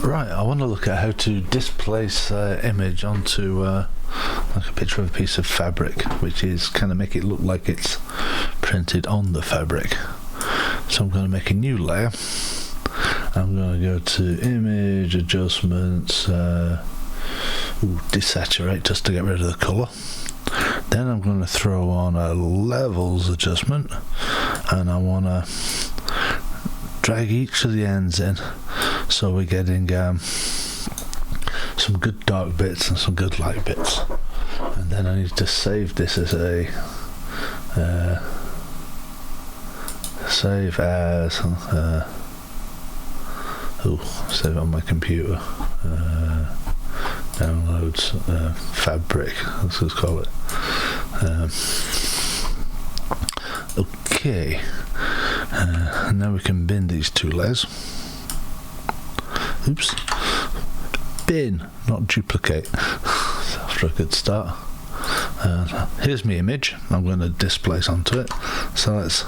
Right, I want to look at how to displace image onto like a picture of a piece of fabric, which is kind of make it look like it's printed on the fabric. So I'm going to make a new layer. I'm going to go to image adjustments, desaturate just to get rid of the colour. Then I'm going to throw on a levels adjustment, and I want to drag each of the ends in so we're getting some good dark bits and some good light bits. And then I need to save this as a save as save it on my computer. Downloads fabric, let's just call it. Okay, and now we can bin these two layers. Oops, bin, not duplicate. After a good start. Here's my image. I'm going to displace onto it. So let's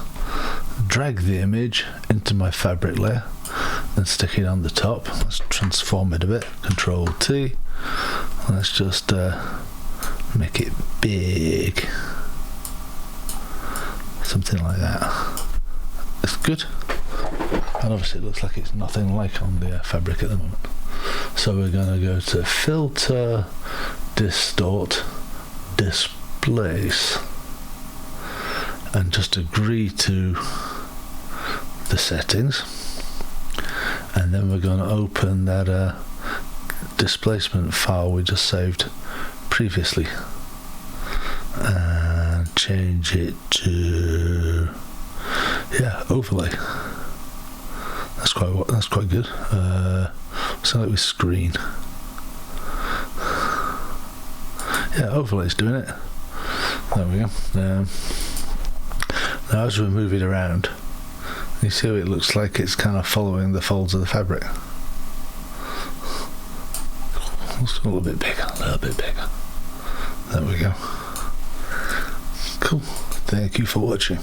drag the image into my fabric layer and stick it on the top. Let's transform it a bit. Control T. Let's just make it big. Something like that. It's good. And obviously it looks like it's nothing like on the fabric at the moment. So we're going to go to Filter, Distort, Displace, and just agree to the settings. And then we're going to open that displacement file we just saved previously and change it to overlay. That's quite good. Select with screen. Overlay's doing it. There we go. Now as we move it around, you see how it looks like it's kind of following the folds of the fabric. It's a little bit bigger, There we go. Cool. Thank you for watching.